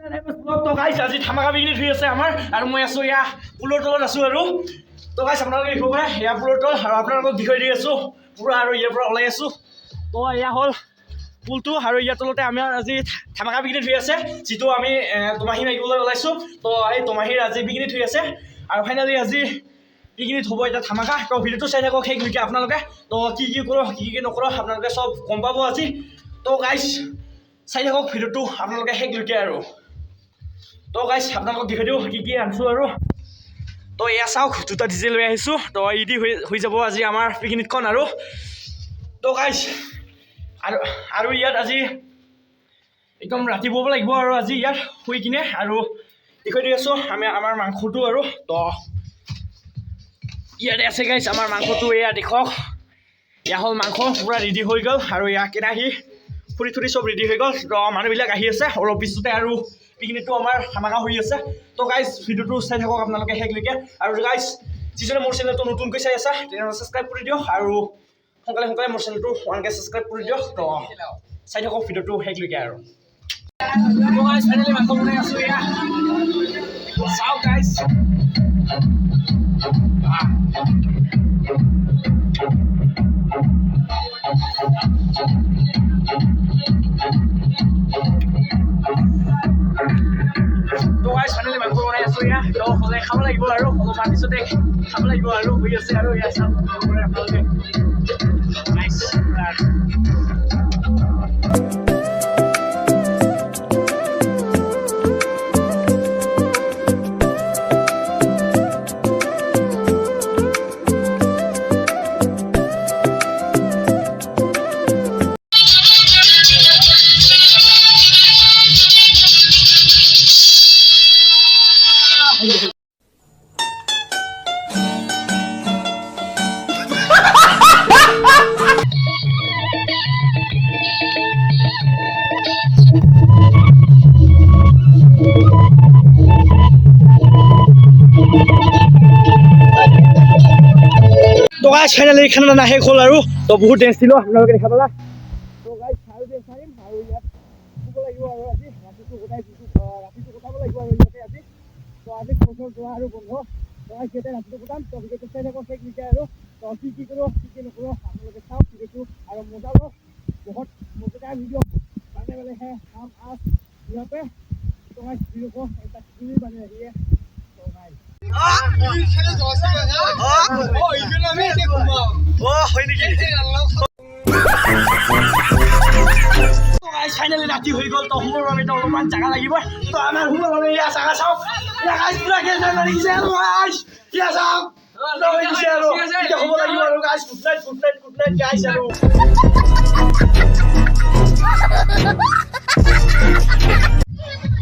তো গাইছ আজি ধামাকা বিগিনি থৈ আছে আমাৰ আৰু মই আছোঁ এয়া পুলৰ তলত আছোঁ আৰু তো গাইছ আপোনালোকে দেখিব পাৰে এয়া পুলৰ তল আৰু আপোনালোকক বিষয় দি আছোঁ পুৰা আৰু ইয়াৰ পৰা ওলাই আছোঁ তো এয়া হ'ল পুলটো আৰু ইয়াৰ তলতে আমাৰ আজি ধামাকা বিগিনি থৈ আছে যিটো আমি তোমাহী মাৰিবলৈ ওলাইছোঁ তো এই তোমাহীৰ আজি বিগিনি থৈ আছে আৰু ফাইনেলি আজি পিকনিক হ'ব এটা ধামাকা তো ভিডিঅ'টো চাই থাকক শেষলৈকে আপোনালোকে তো কি কৰোঁ কি নকৰোঁ আপোনালোকে চব গম পাব আজি তো গাইছ চাই থাকক ভিডিঅ'টো আপোনালোকে শেষলৈকে আৰু তো গাইছ আপোনালোকক দেখুৱাই দিওঁ কি আনিছোঁ আৰু তো এয়া চাওক দুটা ডিজে লৈ আহিছোঁ তো ইদি হৈ যাব আজি আমাৰ পিকনিকখন আৰু তো গাইছ আৰু ইয়াত আজি একদম ৰাতি ব'ব লাগিব আৰু আজি ইয়াত শুই কিনে আৰু দেখুৱাই দি আছোঁ আমাৰ মাংসটো আৰু তো ইয়াতে আছে গাইছ আমাৰ মাংসটো এয়া দেখক এয়া হ'ল মাংস পূৰা ৰেডি হৈ গ'ল আৰু এয়া কেৰাহী ফুৰি থুৰি চব ৰেডি হৈ গ'ল তো মানুহবিলাক আহি আছে অলপ পিছতে আৰু পিকনিকটো আমাৰ ধামাকা হৈ আছে তো গাইছ ভিডিঅ'টো চাই থাকক আপোনালোকে শেষলৈকে আৰু গাইছ যিজনে মোৰ চেনেলটো নতুনকৈ চাই আছা তেনেহ'লে ছাবস্ক্ৰাইব কৰি দিয়ক আৰু সোনকালে মোৰ চেনেলটো 1K ছাবস্ক্ৰাইব কৰি দিয়ক তো চাই থাকক ভিডিঅ'টো শেষলৈকে আৰু গাইছ ফাইনেলি মাংস বনাই আছোঁ এয়া চাওক গাইছ তো গাইছ ফাইনেলি মাংস বনাই আছোঁ এয়া তো সদায় খাব লাগিব আৰু অলপমান পিছতে খাব লাগিব আৰু হৈ আছে আৰু এয়া চাওক আপোনালোকে নাইচ তো গাইছ ফাইনেলি খানা শেষ হ'ল আৰু তো বহুত ডেন্স দিলোঁ আপোনালোকে দেখা পালা তো গাইছ আৰু ডেন্স মাৰিম আৰু ইয়াত শুব লাগিব আৰু আজি ৰাতিটো কটাব লাগিব আৰু ইয়াতে আজি তো আজি বছৰ যোৱা আৰু বন্ধ তো গাইছ ইয়াতে ৰাতিটো কটাম তো ভিডিঅ'টো চাই থাকক শেষলৈকে আৰু তো কি কৰোঁ কি নকৰোঁ আপোনালোকে চাওক ভিডিঅ'টো আৰু মজা লওক বহুত মজাদাৰ ভিডিঅ' মানে কাম আজ ইহঁতে তো গাইছ ভিডিঅ'টো এটা চিনি মানে আহিয়ে তো গাইছ ফাইনেলি ৰাতি হৈ গ'ল তো শুবৰ বাবে অলপমান জাগা লাগিব তো আমাৰ শুবৰ বাবে এয়া জাগা চাওক পুৰা লাগিছে আৰু এয়া চাওক এতিয়া শুব লাগিব আৰু গাইছ গুড নাইট গাইছ আৰু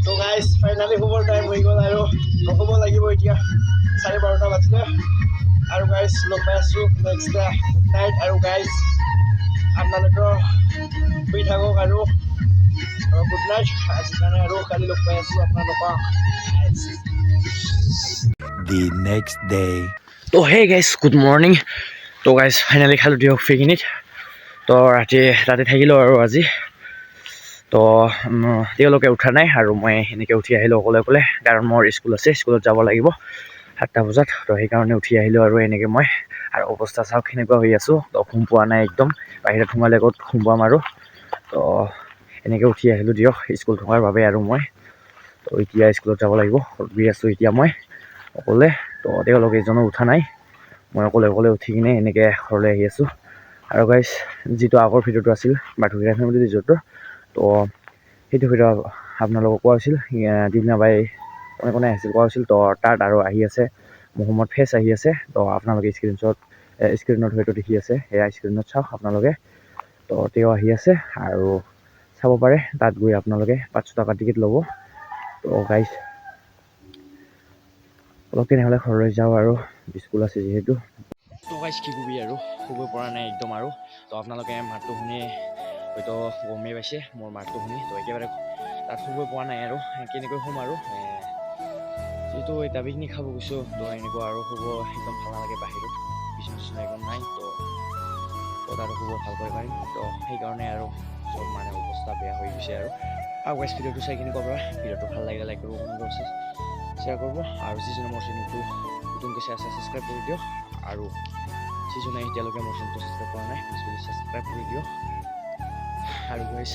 তো গাইছ ফাইনেলি শুবৰ টাইম হৈ গ'ল আৰু শুব লাগিব এতিয়া 12:30 বাজিলে আৰু গাইছ লগ পাই আছোঁ নেক্সট নাইট আৰু গাইছ আপোনালোকৰ শুই থাকক আৰু গুড নাইট আজিৰ কাৰণে আৰু কালি লগ পাই আছোঁ আপোনালোকক The next day. তো হে গাইছ গুড মৰ্ণিং তো গাইছ ফাইনেলি খালোঁ দিয়ক পিকনিক তো ৰাতি থাকিলোঁ আৰু আজি তো তেওঁলোকে উঠা নাই আৰু মই সেনেকৈ উঠি আহিলোঁ অকলে কাৰণ মোৰ স্কুল আছে স্কুলত যাব লাগিব 7টা বজাত তো সেইকাৰণে উঠি আহিলোঁ আৰু এনেকৈ মই আৰু অৱস্থা চাওক সেনেকুৱা হৈ আছোঁ তো ঘুম পোৱা নাই একদম বাহিৰত সোমালে ক'ত ঘুম পাম আৰু তো এনেকৈ উঠি আহিলোঁ দিয়ক স্কুল থকাৰ বাবে আৰু মই তো এতিয়া স্কুলত যাব লাগিব গৈ আছোঁ এতিয়া মই অকলে তো তেওঁলোকে এজনো উঠা নাই মই অকলে উঠি কিনে এনেকৈ ঘৰলৈ আহি আছোঁ আৰু গাইছ যিটো আগৰ ভিডিঅ'টো আছিল বাথুকিৰা ফেমিলি ৰিজৰ্টৰ তো সেইটো ভিডিঅ' আপোনালোকক কোৱা হৈছিল দিনা বাই কোনে আহিছিল কোৱা হৈছিল তো তাত আৰু আহি আছে মহম্মদ ফেচ আহি আছে তো আপোনালোকে স্ক্ৰীণত হয়তো দেখি আছে সেয়া স্ক্ৰীণত চাওক আপোনালোকে তো তেওঁ আহি আছে আৰু চাব পাৰে তাত গৈ আপোনালোকে 500 টকা টিকেট ল'ব তো গাইছ অলপ তেনেহ'লে ঘৰলৈ যাওঁ আৰু স্কুল আছে যিহেতু তো গাইছ কি কবি আৰু শুব পৰা নাই একদম আৰু তো আপোনালোকে মাতটো শুনি হয়তো গমেই পাইছে মোৰ মাতটো শুনি তো একেবাৰে তাত শুব পৰা নাই আৰু কেনেকৈ শুম আৰু যিহেতু এতিয়া পিকনিক খাব গৈছোঁ তো এনেকুৱা আৰু শুব একদম ভাল নালাগে বাহিৰত বিচনা একদম নাই তো তাত শুব ভালকৈ পাৰিম তো সেইকাৰণে আৰু চব মানে অৱস্থা বেয়া হৈ গৈছে আৰু আৰু গাইজ ভিডিঅ'টো চাই কিনে ক'ব ভিডিঅ'টো ভাল লাগিলে লাইক কৰিব কমেণ্ট কৰিব শ্বেয়াৰ কৰিব আৰু যিজনে মোৰ চেনেলটো নতুনকৈ চাই আছে ছাবস্ক্ৰাইব কৰি দিয়ক আৰু যিজনে এতিয়ালৈকে মোৰ চেনেলটো ছাবস্ক্ৰাইব কৰা নাই প্লিজ ছাবস্ক্ৰাইব কৰি দিয়ক আৰু গাইজ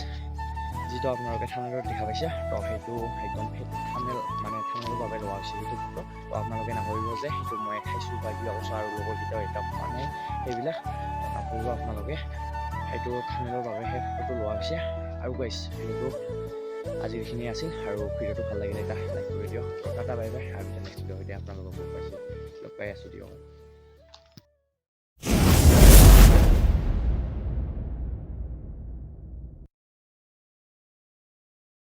যিটো আপোনালোকে থামনেলত দেখা পাইছে তো সেইটো একদম থামনেল মানে থামনেলৰ বাবে লোৱা হৈছে সেইটো ফটো তো আপোনালোকে নাভাবিব যে সেইটো মই খাইছোঁ বা কিবা কৈছোঁ আৰু লগৰকেইটাও এটা মানে সেইবিলাক নাভাবিব আপোনালোকে সেইটো থামনেলৰ বাবে সেই ফটো লোৱা হৈছে আৰু গাইজ সেইটো আজি এইখিনিয়ে আছিল আৰু ভিডিঅ'টো ভাল লাগিলে এটা লাইক কৰি দিয়ক টাটা বাই বাই আৰু নেক্সট ভিডিঅ' সৈতে আপোনালোকক লগ পাই আছোঁ দিয়ক